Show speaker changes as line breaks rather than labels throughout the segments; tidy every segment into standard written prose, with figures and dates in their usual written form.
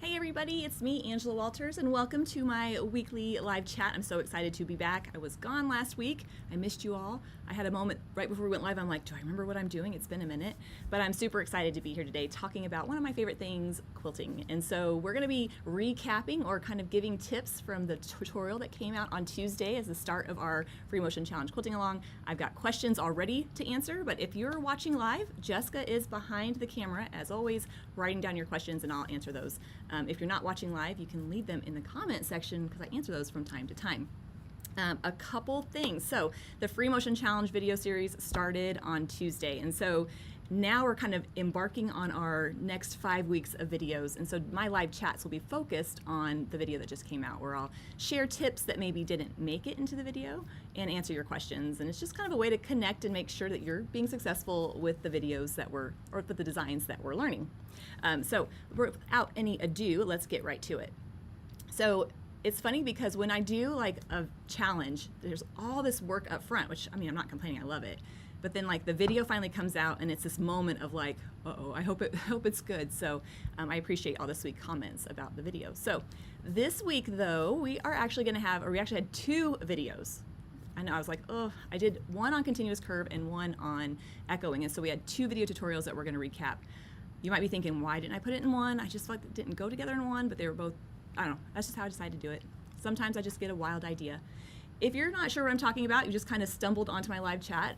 Hey everybody, it's me, Angela Walters, and welcome to my weekly live chat. I'm so excited to be back. I was gone last week. I missed you all. I had a moment right before we went live. I'm like, do I remember what I'm doing? It's been a minute. But I'm super excited to be here today talking about one of my favorite things, quilting. And so we're going to be recapping or kind of giving tips from the tutorial that came out on Tuesday as the start of our Free Motion Challenge Quilting Along. I've got questions already to answer, but if you're watching live, Jessica is behind the camera, as always, writing down your questions, and I'll answer those. If you're not watching live, you can leave them in the comment section because I answer those from time to time. A couple things. So the Free Motion Challenge video series started on Tuesday, and so now we're kind of embarking on our next 5 weeks of videos, and so my live chats will be focused on the video that just came out, where I'll share tips that maybe didn't make it into the video and answer your questions. And it's just kind of a way to connect and make sure that you're being successful with the videos that or with the designs that we're learning. So without any ado, let's get right to it. So it's funny because when I do like a challenge, there's all this work up front, which, I mean, I'm not complaining, I love it. But then like the video finally comes out and it's this moment of like, uh-oh, I hope it's good. So I appreciate all the sweet comments about the video. So this week though, we actually had 2 videos. I know, I was like, oh, I did one on continuous curve and one on echoing. And so we had 2 video tutorials that we're gonna recap. You might be thinking, why didn't I put it in one? I just felt like it didn't go together in one, but they were both, I don't know, that's just how I decided to do it. Sometimes I just get a wild idea. If you're not sure what I'm talking about, you just kind of stumbled onto my live chat.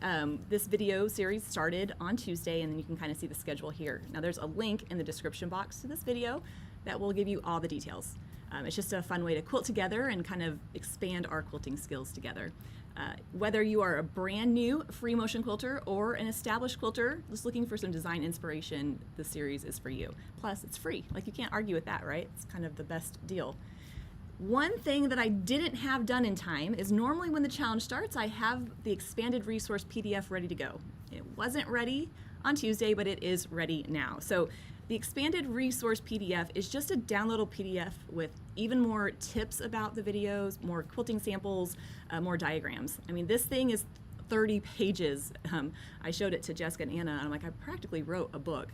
This video series started on Tuesday, and then you can kind of see the schedule here. Now there's a link in the description box to this video that will give you all the details. It's just a fun way to quilt together and kind of expand our quilting skills together. Whether you are a brand new free motion quilter or an established quilter just looking for some design inspiration, this series is for you. Plus, it's free. Like, you can't argue with that, right? It's kind of the best deal. One thing that I didn't have done in time is normally when the challenge starts, I have the expanded resource PDF ready to go. It wasn't ready on Tuesday, but it is ready now. So the expanded resource PDF is just a downloadable PDF with even more tips about the videos, more quilting samples, more diagrams. I mean, this thing is 30 pages. I showed it to Jessica and Anna, and I'm like, I practically wrote a book.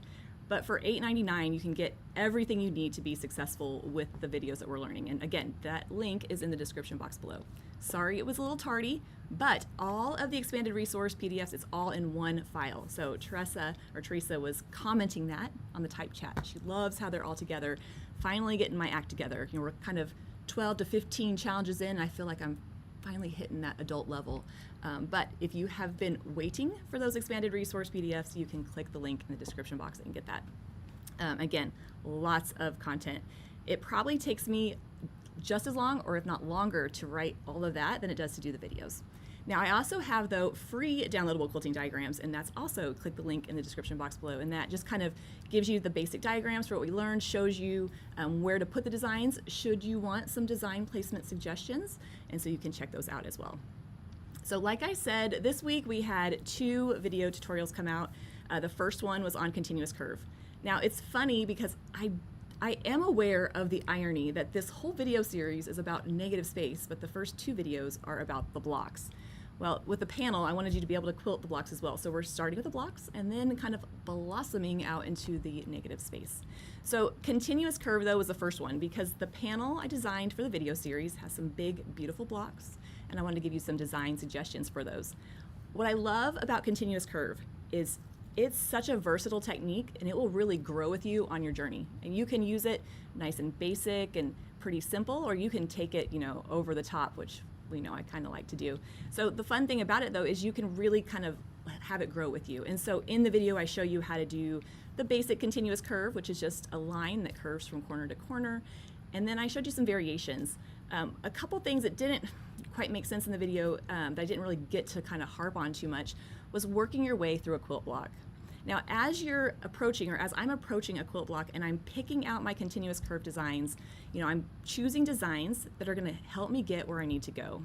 But for $8.99, you can get everything you need to be successful with the videos that we're learning. And again, that link is in the description box below. Sorry it was a little tardy, but all of the expanded resource PDFs, it's all in one file. So Teresa was commenting that on the type chat. She loves how they're all together. Finally getting my act together. You know, we're kind of 12 to 15 challenges in. I feel like I'm finally hitting that adult level. But if you have been waiting for those expanded resource PDFs, you can click the link in the description box and get that. Again, lots of content. It probably takes me just as long, or if not longer, to write all of that than it does to do the videos. Now, I also have, though, free downloadable quilting diagrams, and that's also, click the link in the description box below, and that just kind of gives you the basic diagrams for what we learned, shows you where to put the designs should you want some design placement suggestions, and so you can check those out as well. So like I said, this week we had 2 video tutorials come out. The first one was on continuous curve. Now, it's funny because I am aware of the irony that this whole video series is about negative space, but the first 2 videos are about the blocks. Well, with the panel, I wanted you to be able to quilt the blocks as well. So we're starting with the blocks and then kind of blossoming out into the negative space. So continuous curve, though, was the first one because the panel I designed for the video series has some big, beautiful blocks, and I wanted to give you some design suggestions for those. What I love about continuous curve is it's such a versatile technique, and it will really grow with you on your journey. And you can use it nice and basic and pretty simple, or you can take it, you know, over the top, which we know I kind of like to do. So the fun thing about it, though, is you can really kind of have it grow with you. And so in the video, I show you how to do the basic continuous curve, which is just a line that curves from corner to corner. And then I showed you some variations. A couple things that didn't quite make sense in the video that I didn't really get to kind of harp on too much was working your way through a quilt block. Now, as you're approaching, or as I'm approaching a quilt block and I'm picking out my continuous curve designs, you know, I'm choosing designs that are gonna help me get where I need to go.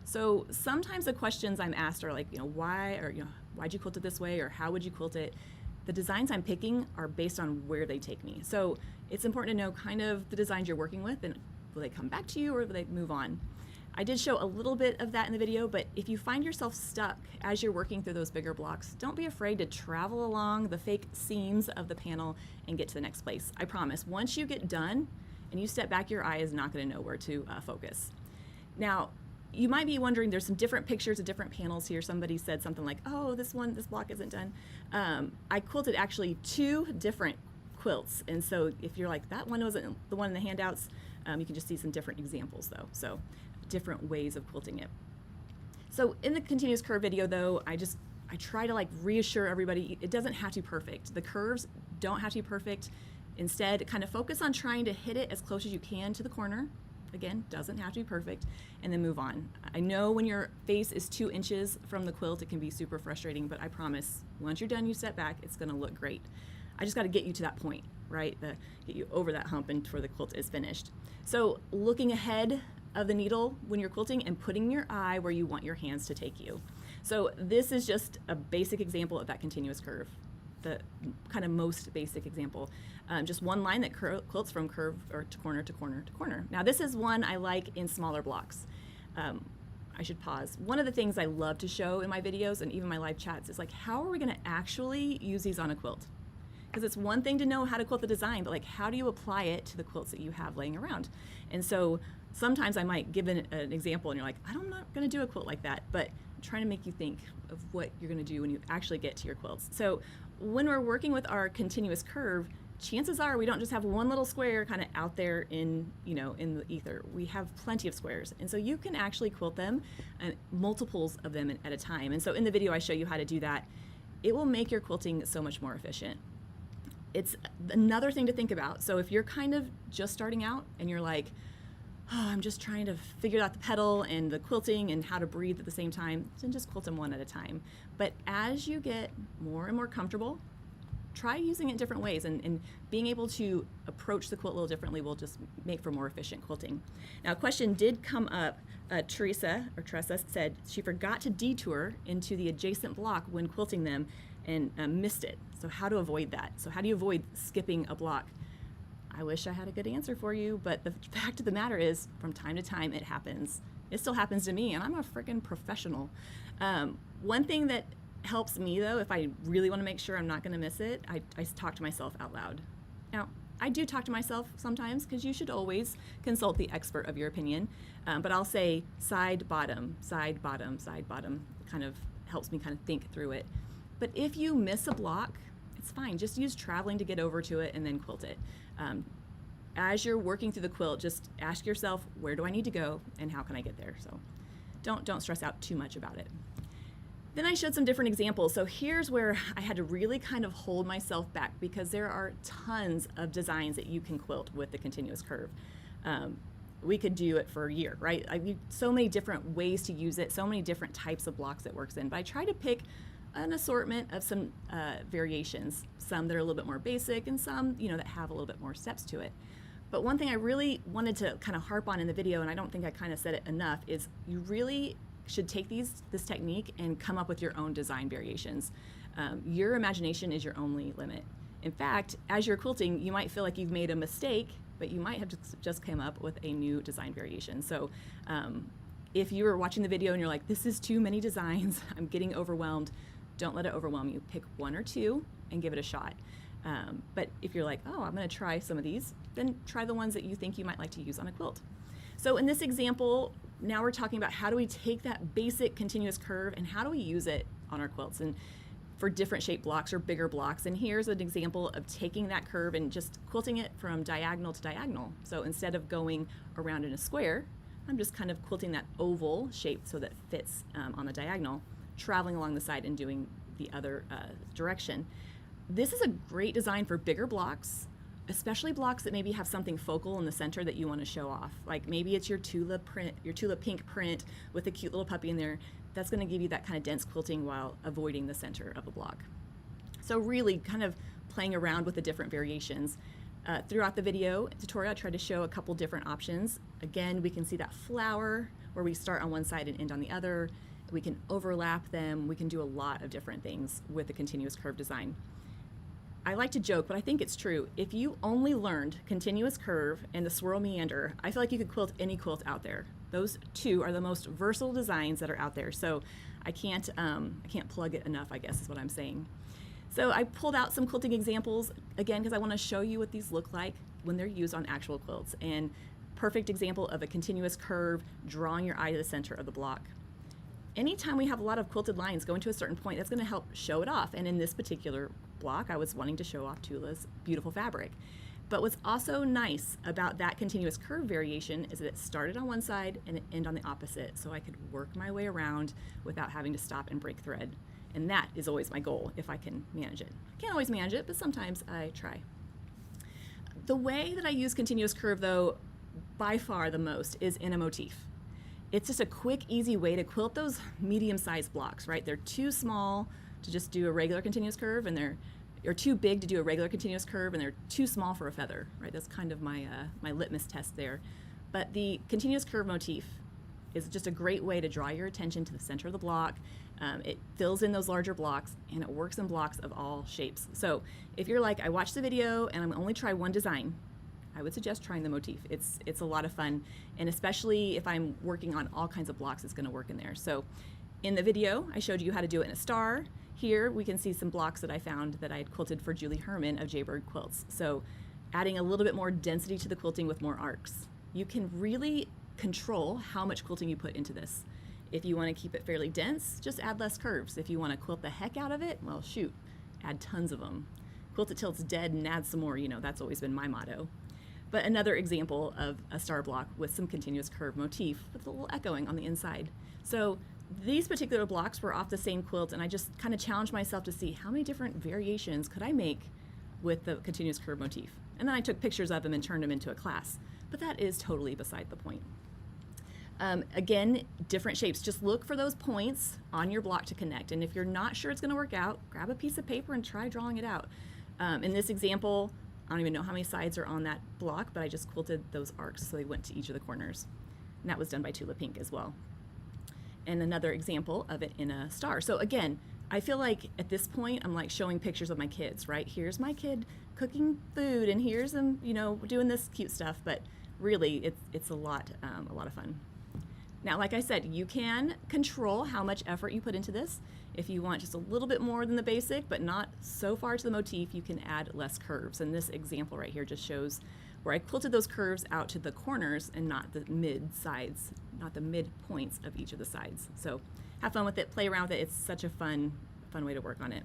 So sometimes the questions I'm asked are like, you know, why, or, you know, why'd you quilt it this way, or how would you quilt it? The designs I'm picking are based on where they take me. So it's important to know kind of the designs you're working with, and will they come back to you or will they move on? I did show a little bit of that in the video, but if you find yourself stuck as you're working through those bigger blocks, don't be afraid to travel along the fake seams of the panel and get to the next place. I promise, once you get done, and you step back, your eye is not going to know where to focus. Now, you might be wondering, there's some different pictures of different panels here. Somebody said something like, oh, this block isn't done. I quilted actually 2 different quilts, and so if you're like, that one wasn't the one in the handouts, you can just see some different examples though, so different ways of quilting it. So in the continuous curve video though, I try to like reassure everybody, it doesn't have to be perfect. The curves don't have to be perfect. Instead, kind of focus on trying to hit it as close as you can to the corner. Again, doesn't have to be perfect, and then move on. I know when your face is 2 inches from the quilt, it can be super frustrating, but I promise, once you're done, you step back, it's gonna look great. I just gotta get you to that point, right? Get you over that hump and before the quilt is finished. So looking ahead of the needle when you're quilting and putting your eye where you want your hands to take you. So this is just a basic example of that continuous curve, the kind of most basic example. Just one line that quilts from curve or to corner to corner to corner. Now this is one I like in smaller blocks. I should pause. One of the things I love to show in my videos and even my live chats is like, how are we gonna actually use these on a quilt? Because it's one thing to know how to quilt the design, but like, how do you apply it to the quilts that you have laying around? And so sometimes I might give an example and you're like, I'm not gonna do a quilt like that, but I'm trying to make you think of what you're gonna do when you actually get to your quilts. So when we're working with our continuous curve, chances are we don't just have one little square kind of out there in the ether. We have plenty of squares, and so you can actually quilt them, multiples of them at a time. And so in the video I show you how to do that. It will make your quilting so much more efficient. It's another thing to think about. So if you're kind of just starting out and you're like, oh, I'm just trying to figure out the petal and the quilting and how to breathe at the same time, then just quilt them one at a time. But as you get more and more comfortable, try using it different ways, and being able to approach the quilt a little differently will just make for more efficient quilting. Now, a question did come up. Teresa said she forgot to detour into the adjacent block when quilting them and missed it. So how to avoid that? So how do you avoid skipping a block? I wish I had a good answer for you, but the fact of the matter is, from time to time it happens. It still happens to me, and I'm a freaking professional. One thing that helps me though, if I really want to make sure I'm not going to miss it, I talk to myself out loud. Now, I do talk to myself sometimes, because you should always consult the expert of your opinion, but I'll say side, bottom, side, bottom, side, bottom. It kind of helps me kind of think through it. But if you miss a block, it's fine. Just use traveling to get over to it and then quilt it. As you're working through the quilt, just ask yourself, where do I need to go and how can I get there? So don't stress out too much about it. Then I showed some different examples. So here's where I had to really kind of hold myself back, because there are tons of designs that you can quilt with the continuous curve. We could do it for a year, right? So many different ways to use it, so many different types of blocks it works in. But I try to pick an assortment of some variations, some that are a little bit more basic and some that have a little bit more steps to it. But one thing I really wanted to kind of harp on in the video, and I don't think I kind of said it enough, is you really should take this technique and come up with your own design variations. Your imagination is your only limit. In fact, as you're quilting, you might feel like you've made a mistake, but you might have just come up with a new design variation. So if you were watching the video and you're like, this is too many designs, I'm getting overwhelmed, don't let it overwhelm you. Pick 1 or 2 and give it a shot. But if you're like, oh, I'm gonna try some of these, then try the ones that you think you might like to use on a quilt. So in this example, now we're talking about how do we take that basic continuous curve and how do we use it on our quilts and for different shaped blocks or bigger blocks. And here's an example of taking that curve and just quilting it from diagonal to diagonal. So instead of going around in a square, I'm just kind of quilting that oval shape so that fits on the diagonal, traveling along the side and doing the other direction. This is a great design for bigger blocks, especially blocks that maybe have something focal in the center that you want to show off. Like maybe it's your tulip print, your tulip pink print with a cute little puppy in there. That's going to give you that kind of dense quilting while avoiding the center of the block. So really kind of playing around with the different variations. Throughout the video tutorial, I tried to show a couple different options. Again, we can see that flower where we start on one side and end on the other. We can overlap them. We can do a lot of different things with the continuous curve design. I like to joke, but I think it's true. If you only learned continuous curve and the swirl meander, I feel like you could quilt any quilt out there. Those two are the most versatile designs that are out there. So I can't plug it enough, I guess is what I'm saying. So I pulled out some quilting examples, again, because I want to show you what these look like. when they're used on actual quilts. And perfect example of a continuous curve drawing your eye to the center of the block. Anytime we have a lot of quilted lines going to a certain point, that's going to help show it off. And in this particular block, I was wanting to show off Tula's beautiful fabric. But what's also nice about that continuous curve variation is that it started on one side and it ended on the opposite, so I could work my way around without having to stop and break thread. And that is always my goal if I can manage it. I can't always manage it, but sometimes I try. The way that I use continuous curve, though, by far the most is in a motif. It's just a quick, easy way to quilt those medium-sized blocks, right? They're too small to just do a regular continuous curve, and they're too big to do a regular continuous curve, and they're too small for a feather, right? That's kind of my litmus test there. But the continuous curve motif is just a great way to draw your attention to the center of the block. It fills in those larger blocks, and it works in blocks of all shapes. So if you're like, I watched the video and I'm only try one design, I would suggest trying the motif. It's a lot of fun, and especially if I'm working on all kinds of blocks, it's going to work in there. So in the video, I showed you how to do it in a star. Here we can see some blocks that I found that I had quilted for Julie Herman of Jaybird Quilts. So adding a little bit more density to the quilting with more arcs. You can really control how much quilting you put into this. If you want to keep it fairly dense, just add less curves. If you want to quilt the heck out of it, well, shoot, add tons of them. Quilt it till it's dead and add some more, that's always been my motto. But another example of a star block with some continuous curve motif with a little echoing on the inside. So these particular blocks were off the same quilt, and I just kind of challenged myself to see how many different variations could I make with the continuous curve motif. And then I took pictures of them and turned them into a class. But that is totally beside the point. Again, different shapes. Just look for those points on your block to connect. And if you're not sure it's going to work out, grab a piece of paper and try drawing it out. In this example, I don't even know how many sides are on that block, but I just quilted those arcs so they went to each of the corners. And that was done by Tula Pink as well. And another example of it in a star. So again, I feel like at this point I'm like showing pictures of my kids, right? Here's my kid cooking food, and here's them, doing this cute stuff. But really, it's a lot of fun. Now, like I said, you can control how much effort you put into this. If you want just a little bit more than the basic, but not so far to the motif, you can add less curves. And this example right here just shows where I quilted those curves out to the corners and not the mid sides, not the mid points of each of the sides. So have fun with it, play around with it. It's such a fun way to work on it.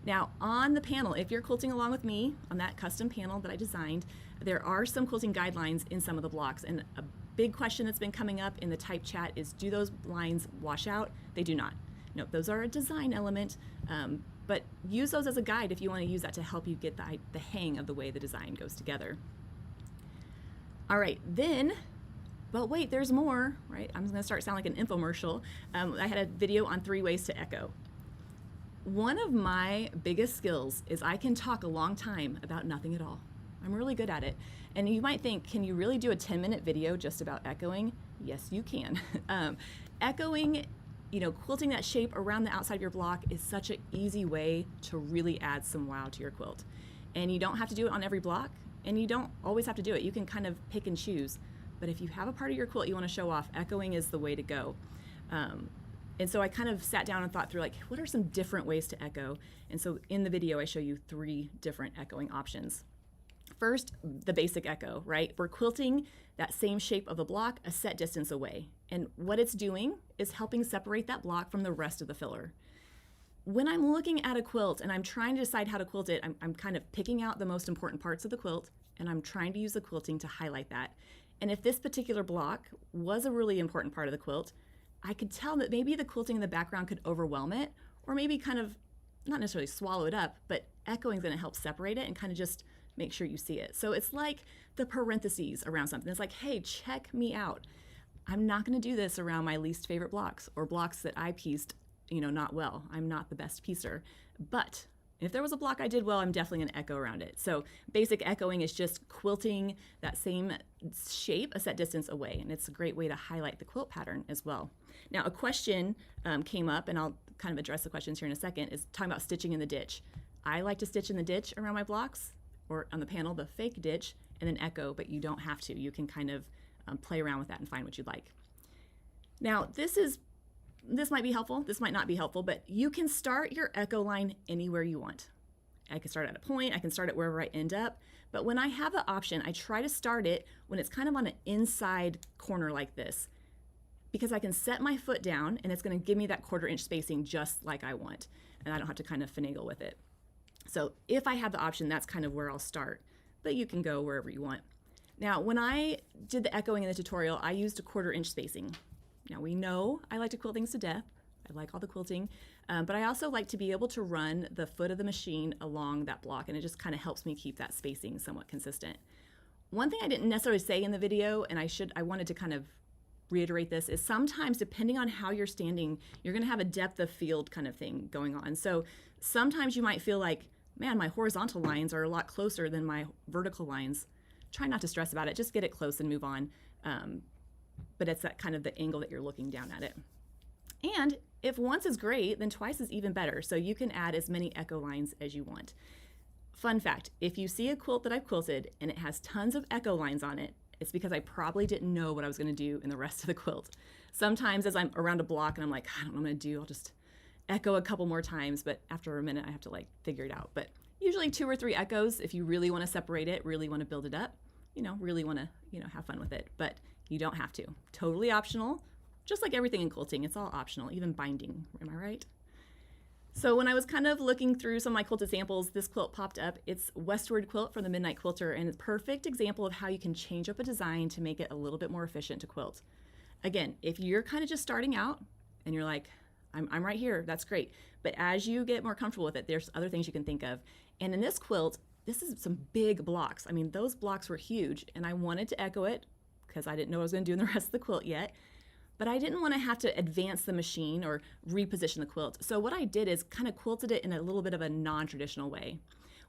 Now on the panel, if you're quilting along with me on that custom panel that I designed, there are some quilting guidelines in some of the blocks. And a big question that's been coming up in the type chat is, do those lines wash out? They do not. No, those are a design element, but use those as a guide if you want to use that to help you get the hang of the way the design goes together. All right, then, but wait, there's more, right? I'm going to start sounding like an infomercial. I had a video on 3 ways to echo. One of my biggest skills is I can talk a long time about nothing at all. I'm really good at it. And you might think, can you really do a 10-minute video just about echoing? Yes, you can. Echoing, quilting that shape around the outside of your block is such an easy way to really add some wow to your quilt. And you don't have to do it on every block, and you don't always have to do it. You can kind of pick and choose. But if you have a part of your quilt you want to show off, echoing is the way to go. And so I kind of sat down and thought through, what are some different ways to echo? And so in the video, I show you 3 different echoing options. First, the basic echo, right? We're quilting that same shape of the block a set distance away. And what it's doing is helping separate that block from the rest of the filler. When I'm looking at a quilt and I'm trying to decide how to quilt it, I'm kind of picking out the most important parts of the quilt, and I'm trying to use the quilting to highlight that. And if this particular block was a really important part of the quilt, I could tell that maybe the quilting in the background could overwhelm it, or maybe kind of, not necessarily swallow it up, but echoing is going to help separate it and kind of just make sure you see it. So it's like the parentheses around something. It's like, hey, check me out. I'm not going to do this around my least favorite blocks or blocks that I pieced, not well. I'm not the best piecer. But if there was a block I did well, I'm definitely going to echo around it. So basic echoing is just quilting that same shape a set distance away. And it's a great way to highlight the quilt pattern as well. Now, a question came up, and I'll kind of address the questions here in a second, is talking about stitching in the ditch. I like to stitch in the ditch around my blocks, or on the panel, the fake ditch, and then echo, but you don't have to. You can kind of play around with that and find what you like. Now, this might be helpful, this might not be helpful, but you can start your echo line anywhere you want. I can start at a point, I can start it wherever I end up. But when I have the option, I try to start it when it's kind of on an inside corner like this, because I can set my foot down and it's going to give me that 1/4 inch spacing just like I want. And I don't have to kind of finagle with it. So if I have the option, that's kind of where I'll start, but you can go wherever you want. Now, when I did the echoing in the tutorial, I used a 1/4 inch spacing. Now we know I like to quilt things to death. I like all the quilting, but I also like to be able to run the foot of the machine along that block, and it just kind of helps me keep that spacing somewhat consistent. One thing I didn't necessarily say in the video, and I wanted to kind of reiterate this, is sometimes depending on how you're standing, you're going to have a depth of field kind of thing going on. So sometimes you might feel like, man, my horizontal lines are a lot closer than my vertical lines. Try not to stress about it, just get it close and move on. But it's that kind of the angle that you're looking down at it. And if once is great, then twice is even better. So you can add as many echo lines as you want. Fun fact, if you see a quilt that I've quilted and it has tons of echo lines on it, it's because I probably didn't know what I was going to do in the rest of the quilt. Sometimes as I'm around a block and I'm like, I don't know what I'm going to do, I'll just echo a couple more times, but after a minute I have to like figure it out. But usually 2 or 3 echoes if you really want to separate it, really want to build it up, really want to, have fun with it. But you don't have to. Totally optional. Just like everything in quilting, it's all optional, even binding, am I right? So when I was kind of looking through some of my quilted samples, this quilt popped up. It's Westward Quilt from the Midnight Quilter, and it's a perfect example of how you can change up a design to make it a little bit more efficient to quilt. Again, if you're kind of just starting out and you're like, I'm right here, that's great. But as you get more comfortable with it, there's other things you can think of. And in this quilt, this is some big blocks. I mean, those blocks were huge, and I wanted to echo it because I didn't know what I was going to do in the rest of the quilt yet. But I didn't want to have to advance the machine or reposition the quilt. So what I did is kind of quilted it in a little bit of a non-traditional way,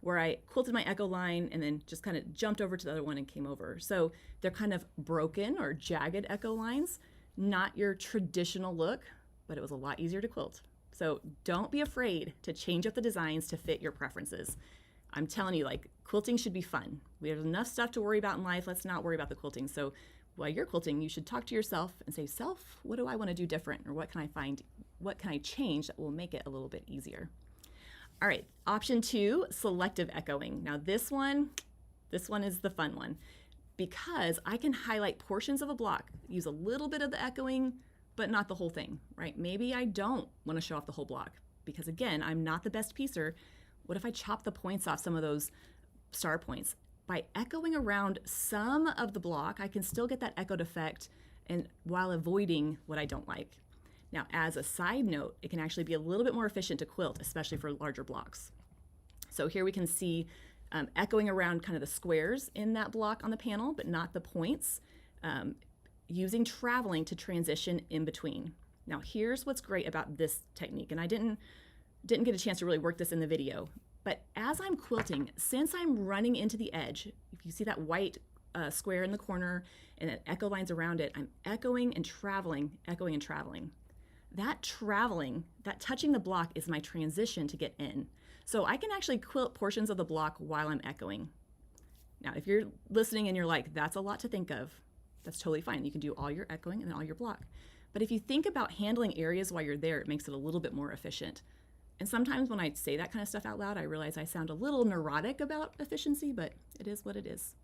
where I quilted my echo line and then just kind of jumped over to the other one and came over. So they're kind of broken or jagged echo lines, not your traditional look, but it was a lot easier to quilt. So don't be afraid to change up the designs to fit your preferences. I'm telling you, like, quilting should be fun. We have enough stuff to worry about in life. Let's not worry about the quilting. So while you're quilting, you should talk to yourself and say, self, what do I want to do different? Or what can I change that will make it a little bit easier? All right, option 2, selective echoing. Now this one is the fun one, because I can highlight portions of a block, use a little bit of the echoing, but not the whole thing, right? Maybe I don't want to show off the whole block because, again, I'm not the best piecer. What if I chop the points off some of those star points? By echoing around some of the block, I can still get that echoed effect, and while avoiding what I don't like. Now, as a side note, it can actually be a little bit more efficient to quilt, especially for larger blocks. So here we can see echoing around kind of the squares in that block on the panel, but not the points, using traveling to transition in between. Now, here's what's great about this technique, and I didn't get a chance to really work this in the video, but as I'm quilting, since I'm running into the edge, if you see that white square in the corner and then echo lines around it, I'm echoing and traveling, echoing and traveling. That traveling, that touching the block is my transition to get in. So I can actually quilt portions of the block while I'm echoing. Now, if you're listening and you're like, that's a lot to think of, that's totally fine. You can do all your echoing and all your block. But if you think about handling areas while you're there, it makes it a little bit more efficient. And sometimes when I say that kind of stuff out loud, I realize I sound a little neurotic about efficiency, but it is what it is.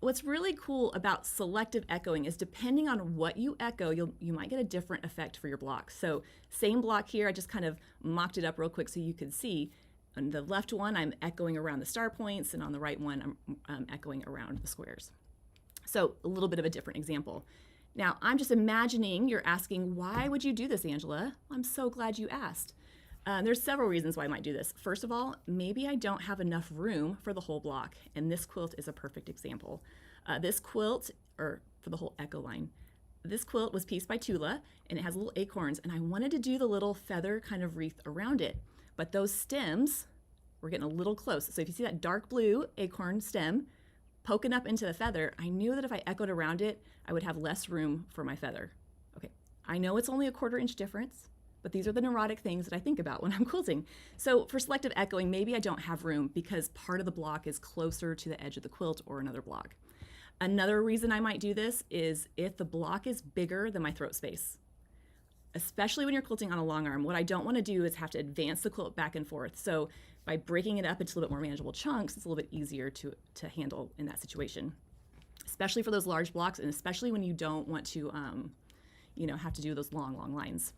What's really cool about selective echoing is depending on what you echo, you might get a different effect for your block. So same block here, I just kind of mocked it up real quick so you could see. On the left one, I'm echoing around the star points, and on the right one, I'm echoing around the squares. So a little bit of a different example. Now, I'm just imagining you're asking, why would you do this, Angela? I'm so glad you asked. There's several reasons why I might do this. First of all, maybe I don't have enough room for the whole block, and this quilt is a perfect example. This quilt, or for the whole echo line, this quilt was pieced by Tula, and it has little acorns, and I wanted to do the little feather kind of wreath around it, but those stems were getting a little close. So if you see that dark blue acorn stem poking up into the feather, I knew that if I echoed around it, I would have less room for my feather. Okay, I know it's only a 1/4 inch difference, but these are the neurotic things that I think about when I'm quilting. So for selective echoing, maybe I don't have room because part of the block is closer to the edge of the quilt or another block. Another reason I might do this is if the block is bigger than my throat space. especially when you're quilting on a long arm. What I don't want to do is have to advance the quilt back and forth. So by breaking it up into a little bit more manageable chunks, it's a little bit easier to handle in that situation, especially for those large blocks, and especially when you don't want to, have to do those long lines.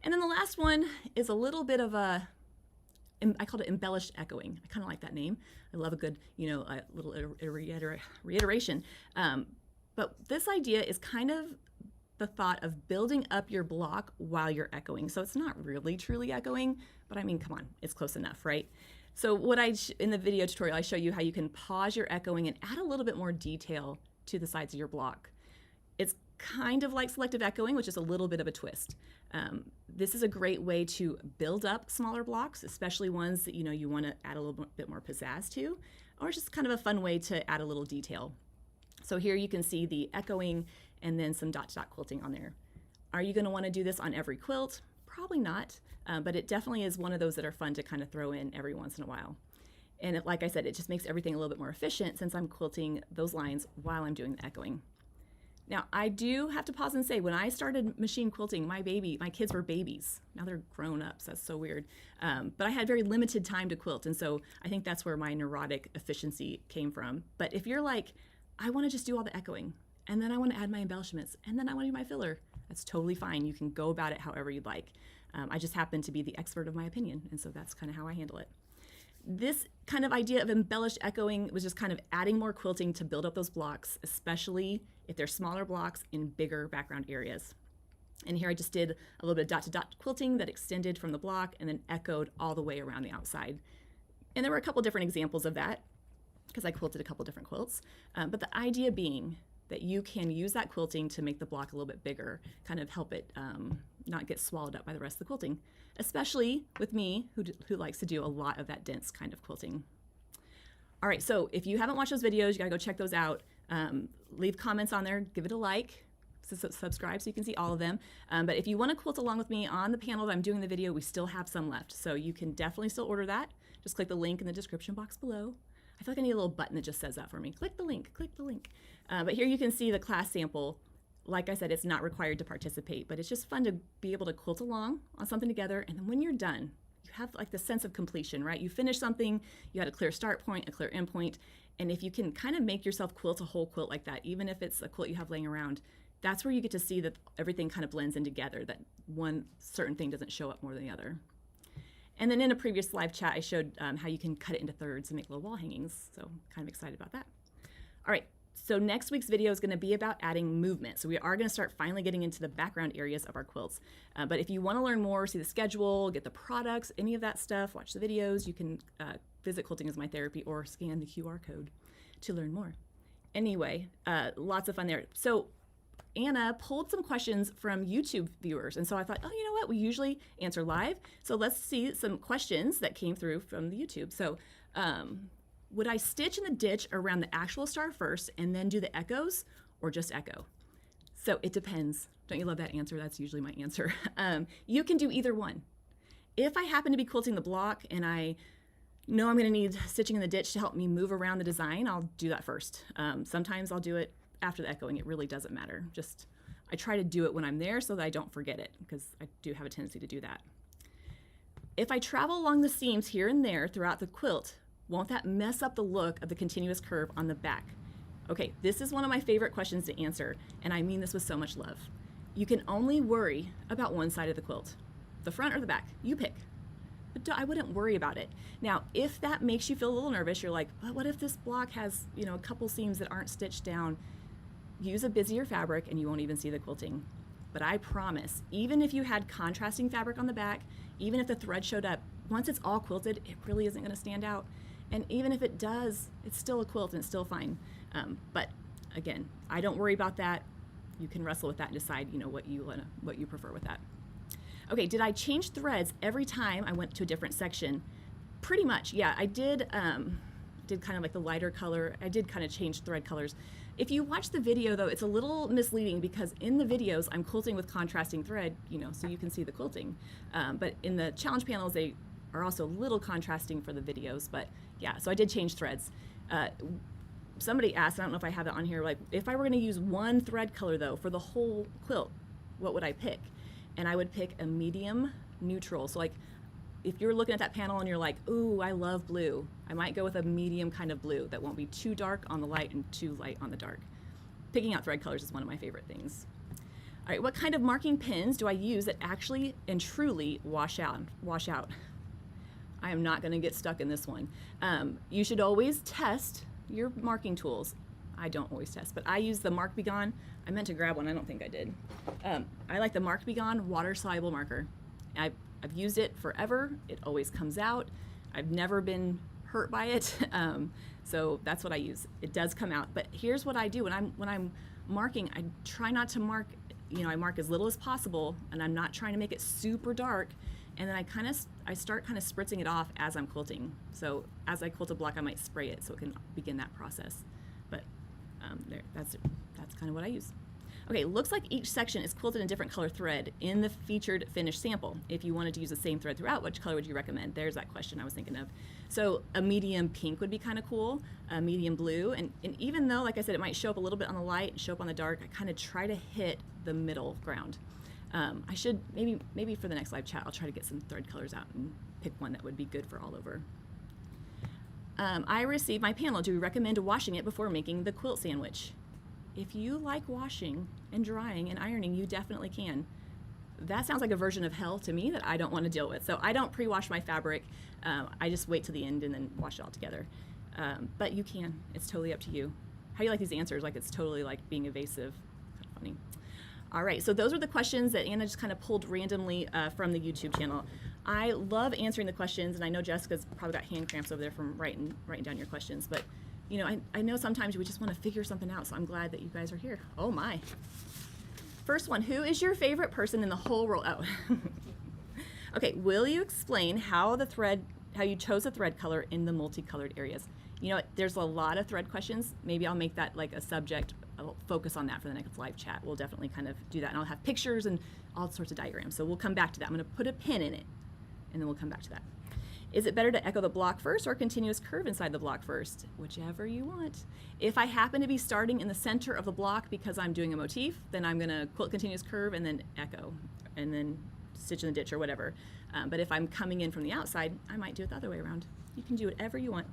And then the last one is a little bit of I called it embellished echoing. I kind of like that name. I love a good, a little reiteration. But this idea is kind of the thought of building up your block while you're echoing. So it's not really truly echoing, but I mean, come on, it's close enough, right? So in the video tutorial, I show you how you can pause your echoing and add a little bit more detail to the sides of your block. It's kind of like selective echoing, which is a little bit of a twist. This is a great way to build up smaller blocks, especially ones that you want to add a little bit more pizzazz to, or it's just kind of a fun way to add a little detail. So here you can see the echoing and then some dot-to-dot quilting on there. Are you going to want to do this on every quilt? Probably not, but it definitely is one of those that are fun to kind of throw in every once in a while. And like I said, it just makes everything a little bit more efficient since I'm quilting those lines while I'm doing the echoing. Now, I do have to pause and say, when I started machine quilting, my kids were babies. Now they're grown ups. That's so weird. But I had very limited time to quilt. And so I think that's where my neurotic efficiency came from. But if you're like, I want to just do all the echoing, and then I want to add my embellishments, and then I want to do my filler, that's totally fine. You can go about it however you'd like. I just happen to be the expert of my opinion. And so that's kind of how I handle it. This kind of idea of embellished echoing was just kind of adding more quilting to build up those blocks, especially if they're smaller blocks in bigger background areas. And here I just did a little bit of dot-to-dot quilting that extended from the block and then echoed all the way around the outside. And there were a couple different examples of that because I quilted a couple different quilts. But the idea being that you can use that quilting to make the block a little bit bigger, kind of help it not get swallowed up by the rest of the quilting, especially with me who likes to do a lot of that dense kind of quilting. All right, so if you haven't watched those videos, you gotta go check those out. Leave comments on there, give it a like, subscribe so you can see all of them. But if you wanna quilt along with me on the panel that I'm doing the video, we still have some left. So you can definitely still order that. Just click the link in the description box below. I feel like I need a little button that just says that for me. Click the link, click the link. But here you can see the class sample. Like I said, it's not required to participate, but it's just fun to be able to quilt along on something together. And then when you're done, you have like the sense of completion, right? You finish something, you had a clear start point, a clear end point. And if you can kind of make yourself quilt a whole quilt like that, even if it's a quilt you have laying around, that's where you get to see that everything kind of blends in together, that one certain thing doesn't show up more than the other. And then in a previous live chat, I showed how you can cut it into thirds and make little wall hangings. So kind of excited about that. All right. So next week's video is going to be about adding movement. So we are going to start finally getting into the background areas of our quilts. But if you want to learn more, see the schedule, get the products, any of that stuff, watch the videos, you can visit Quilting is My Therapy or scan the QR code to learn more. Anyway, lots of fun there. So Anna pulled some questions from YouTube viewers. And so I thought, oh, you know what? We usually answer live. So let's see some questions that came through from the YouTube. So would I stitch in the ditch around the actual star first and then do the echoes, or just echo? So it depends. Don't you love that answer? That's usually my answer. You can do either one. If I happen to be quilting the block and I know I'm going to need stitching in the ditch to help me move around the design, I'll do that first. Sometimes I'll do it after the echoing. It really doesn't matter. Just I try to do it when I'm there so that I don't forget it, because I do have a tendency to do that. If I travel along the seams here and there throughout the quilt, won't that mess up the look of the continuous curve on the back? Okay, this is one of my favorite questions to answer, and I mean this with so much love. You can only worry about one side of the quilt, the front or the back, you pick. But I wouldn't worry about it. Now, if that makes you feel a little nervous, you're like, but what if this block has, a couple seams that aren't stitched down? Use a busier fabric and you won't even see the quilting. But I promise, even if you had contrasting fabric on the back, even if the thread showed up, once it's all quilted, it really isn't gonna stand out. And even if it does, it's still a quilt and it's still fine. But again, I don't worry about that. You can wrestle with that and decide, what you prefer with that. Okay, did I change threads every time I went to a different section? Pretty much, yeah. I did kind of like the lighter color. I did kind of change thread colors. If you watch the video though, it's a little misleading because in the videos I'm quilting with contrasting thread, so you can see the quilting. But in the challenge panels, they are also a little contrasting for the videos, but yeah, so I did change threads. Somebody asked, I don't know if I have it on here, like if I were gonna use one thread color though for the whole quilt, what would I pick? and I would pick a medium neutral. So like if you're looking at that panel and you're like, ooh, I love blue, I might go with a medium kind of blue that won't be too dark on the light and too light on the dark. Picking out thread colors is one of my favorite things. All right, what kind of marking pens do I use that actually and truly wash out? I am not gonna get stuck in this one. You should always test your marking tools. I don't always test, but I use the Mark Be Gone. I meant to grab one, I don't think I did. I like the Mark Be Gone water-soluble marker. I've used it forever. It always comes out. I've never been hurt by it, so that's what I use. It does come out, but here's what I do when I'm marking. I try not to mark. I mark as little as possible, and I'm not trying to make it super dark. And then I start kind of spritzing it off as I'm quilting. So as I quilt a block, I might spray it so it can begin that process. But that's kind of what I use. Okay, looks like each section is quilted in different color thread in the featured finished sample. If you wanted to use the same thread throughout, which color would you recommend? There's that question I was thinking of. So a medium pink would be kind of cool, a medium blue, and even though, like I said, it might show up a little bit on the light and show up on the dark, I kind of try to hit the middle ground. I should, maybe for the next live chat, I'll try to get some thread colors out and pick one that would be good for all over. I received my panel. Do we recommend washing it before making the quilt sandwich? If you like washing and drying and ironing, you definitely can. That sounds like a version of hell to me that I don't want to deal with. So I don't pre-wash my fabric. I just wait to the end and then wash it all together. But you can. It's totally up to you. How do you like these answers? Like it's totally like being evasive. Kind of funny. All right, so those are the questions that Anna just kind of pulled randomly from the YouTube channel. I love answering the questions, and I know Jessica's probably got hand cramps over there from writing down your questions, but I know sometimes we just want to figure something out, so I'm glad that you guys are here. Oh my. First one, who is your favorite person in the whole world? Oh. Okay, will you explain how you chose a thread color in the multicolored areas? There's a lot of thread questions. Maybe I'll make that like a subject. I'll focus on that for the next live chat. We'll definitely kind of do that, and I'll have pictures and all sorts of diagrams. So we'll come back to that. I'm gonna put a pin in it, and then we'll come back to that. Is it better to echo the block first or continuous curve inside the block first? Whichever you want. If I happen to be starting in the center of the block because I'm doing a motif, then I'm gonna quilt continuous curve and then echo, and then stitch in the ditch or whatever. But if I'm coming in from the outside, I might do it the other way around. You can do whatever you want.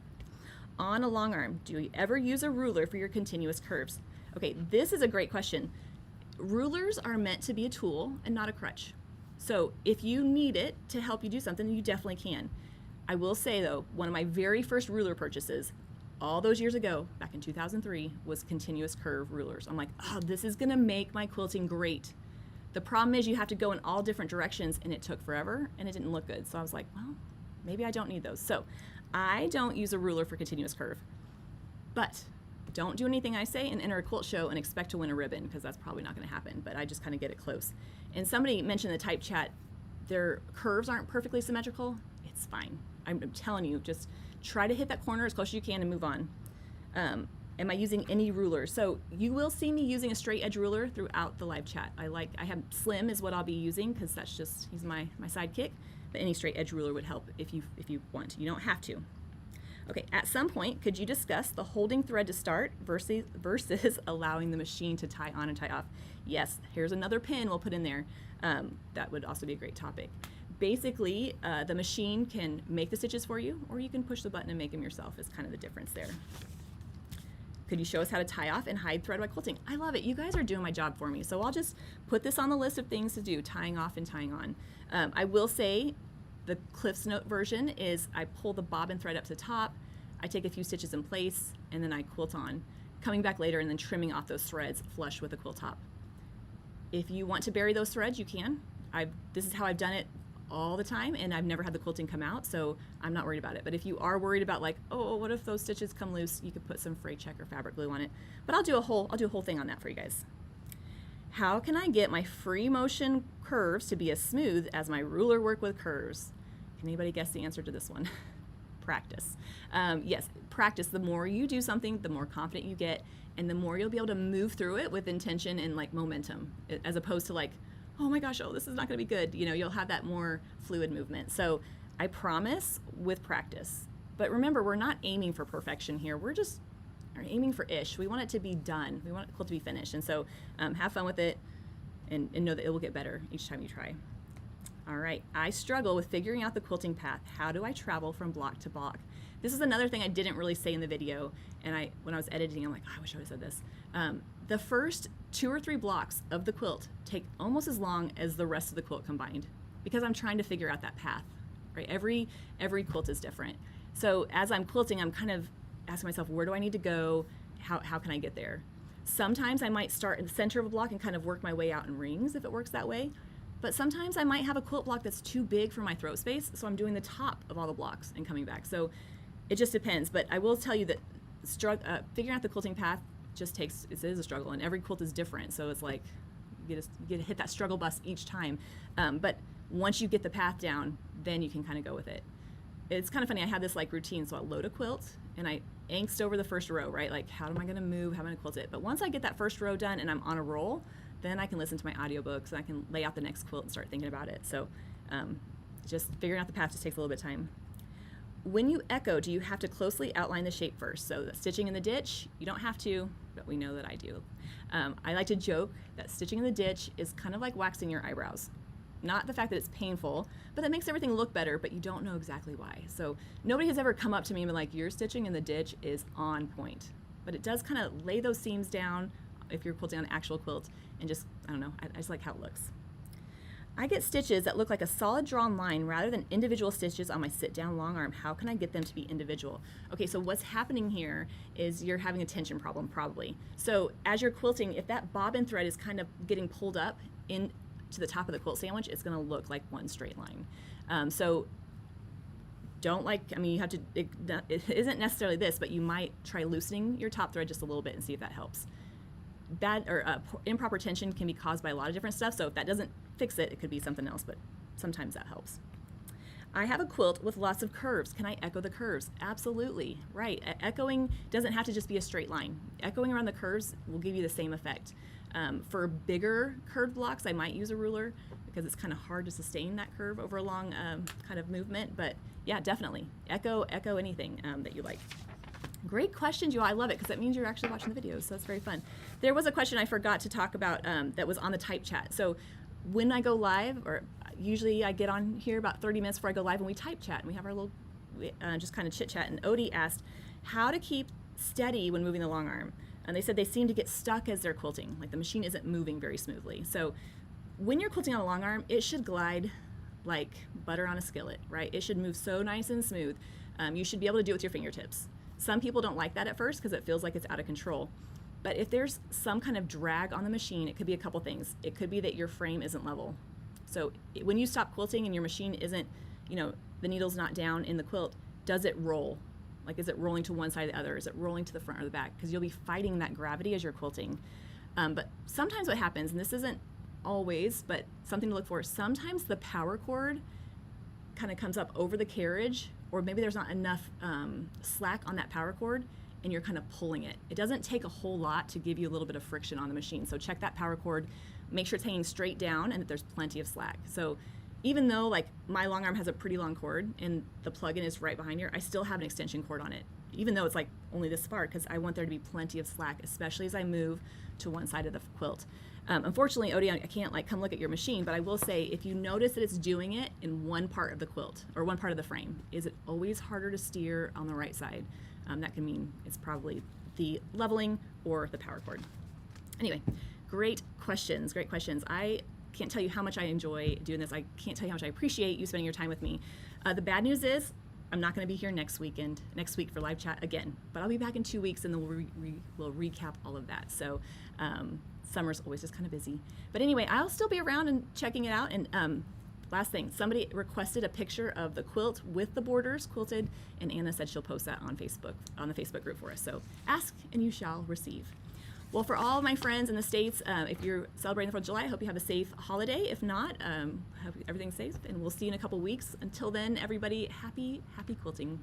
On a long arm, do you ever use a ruler for your continuous curves? Okay, this is a great question. Rulers are meant to be a tool and not a crutch. So if you need it to help you do something, you definitely can. I will say though, one of my very first ruler purchases, all those years ago, back in 2003, was continuous curve rulers. I'm like, oh, this is gonna make my quilting great. The problem is you have to go in all different directions, and it took forever and it didn't look good. So I was like, well, maybe I don't need those. So I don't use a ruler for continuous curve, but don't do anything I say and enter a quilt show and expect to win a ribbon, because that's probably not gonna happen, but I just kind of get it close. And somebody mentioned in the type chat, their curves aren't perfectly symmetrical. It's fine. I'm telling you, just try to hit that corner as close as you can and move on. Am I using any ruler? So you will see me using a straight edge ruler throughout the live chat. I have Slim is what I'll be using, because that's just, he's my sidekick, but any straight edge ruler would help if you want. You don't have to. Okay, at some point, could you discuss the holding thread to start versus allowing the machine to tie on and tie off? Yes, here's another pin we'll put in there. That would also be a great topic. Basically, the machine can make the stitches for you, or you can push the button and make them yourself, is kind of the difference there. Could you show us how to tie off and hide thread while quilting? I love it. You guys are doing my job for me. So I'll just put this on the list of things to do, tying off and tying on. I will say, the Cliff's Note version is I pull the bobbin thread up to the top, I take a few stitches in place, and then I quilt on, coming back later and then trimming off those threads flush with the quilt top. If you want to bury those threads, you can. This is how I've done it all the time, and I've never had the quilting come out, so I'm not worried about it. But if you are worried about like, oh, what if those stitches come loose, you could put some fray check or fabric glue on it. But I'll do a whole thing on that for you guys. How can I get my free motion curves to be as smooth as my ruler work with curves? Can anybody guess the answer to this one? Practice. Yes, practice. The more you do something, the more confident you get, and the more you'll be able to move through it with intention and like momentum, as opposed to like, oh my gosh, oh, this is not gonna be good. You'll have that more fluid movement. So I promise, with practice. But remember, we're not aiming for perfection here. We're just aiming for ish. We want it to be done. We want the quilt to be finished. And so have fun with it and know that it will get better each time you try. All right, I struggle with figuring out the quilting path. How do I travel from block to block? This is another thing I didn't really say in the video, and when I was editing, I'm like, oh, I wish I would have said this. The first 2 or 3 blocks of the quilt take almost as long as the rest of the quilt combined, because I'm trying to figure out that path, right? Every quilt is different. So as I'm quilting, I'm kind of asking myself, where do I need to go? How can I get there? Sometimes I might start in the center of a block and kind of work my way out in rings if it works that way. But sometimes I might have a quilt block that's too big for my throat space, so I'm doing the top of all the blocks and coming back. So it just depends. But I will tell you that figuring out the quilting path just it is a struggle, and every quilt is different. So it's like you get to hit that struggle bus each time. But once you get the path down, then you can kind of go with it. It's kind of funny. I have this like routine. So I'll load a quilt and I angst over the first row, right? Like, how am I going to move? How am I going to quilt it? But once I get that first row done and I'm on a roll, then I can listen to my audiobooks and I can lay out the next quilt and start thinking about it. So just figuring out the path just takes a little bit of time. When you echo, do you have to closely outline the shape first? So the stitching in the ditch, you don't have to, but we know that I do. I like to joke that stitching in the ditch is kind of like waxing your eyebrows. Not the fact that it's painful, but that makes everything look better, but you don't know exactly why. So nobody has ever come up to me and been like, your stitching in the ditch is on point. But it does kind of lay those seams down if you're quilting on an actual quilt, and just, I don't know, I just like how it looks. I get stitches that look like a solid drawn line rather than individual stitches on my sit-down long arm. How can I get them to be individual? Okay, so what's happening here is you're having a tension problem probably. So as you're quilting, if that bobbin thread is kind of getting pulled up in to the top of the quilt sandwich, it's gonna look like one straight line. So don't you have to, it isn't necessarily this, but you might try loosening your top thread just a little bit and see if that helps. Bad or improper tension can be caused by a lot of different stuff, so if that doesn't fix it, it could be something else, but sometimes that helps. I have a quilt with lots of curves. Can I echo the curves? Absolutely, right. Echoing doesn't have to just be a straight line. Echoing around the curves will give you the same effect. For bigger curved blocks, I might use a ruler because it's kind of hard to sustain that curve over a long kind of movement, but yeah, definitely. Echo anything that you like. Great questions, you all. I love it because that means you're actually watching the videos, so that's very fun. There was a question I forgot to talk about that was on the type chat. So when I go live, or usually I get on here about 30 minutes before I go live and we type chat and we have our little just kind of chit chat, and Odie asked how to keep steady when moving the long arm. And they said they seem to get stuck as they're quilting, like the machine isn't moving very smoothly. So when you're quilting on a long arm, it should glide like butter on a skillet, right? It should move so nice and smooth. You should be able to do it with your fingertips. Some people don't like that at first because it feels like it's out of control. But if there's some kind of drag on the machine, it could be a couple things. It could be that your frame isn't level. So when you stop quilting and your machine isn't, the needle's not down in the quilt, does it roll? Like, is it rolling to one side or the other? Is it rolling to the front or the back? Because you'll be fighting that gravity as you're quilting. But sometimes what happens, and this isn't always, but something to look for, sometimes the power cord kind of comes up over the carriage, or maybe there's not enough slack on that power cord and you're kind of pulling it. It doesn't take a whole lot to give you a little bit of friction on the machine. So check that power cord, make sure it's hanging straight down and that there's plenty of slack. So even though like my long arm has a pretty long cord and the plug-in is right behind here, I still have an extension cord on it, even though it's like only this far, because I want there to be plenty of slack, especially as I move to one side of the quilt. Unfortunately, Odie, I can't like come look at your machine, but I will say if you notice that it's doing it in one part of the quilt or one part of the frame, is it always harder to steer on the right side? That can mean it's probably the leveling or the power cord. Anyway, great questions, great questions. I can't tell you how much I enjoy doing this. I can't tell you how much I appreciate you spending your time with me. The bad news is I'm not going to be here next week for live chat again, but I'll be back in 2 weeks and then we'll recap all of that. So summer's always just kind of busy. But anyway, I'll still be around and checking it out. And last thing, somebody requested a picture of the quilt with the borders quilted, and Anna said she'll post that on Facebook, on the Facebook group for us. So ask and you shall receive. Well, for all of my friends in the States, if you're celebrating the 4th of July, I hope you have a safe holiday. If not, hope everything's safe, and we'll see you in a couple weeks. Until then, everybody, happy quilting.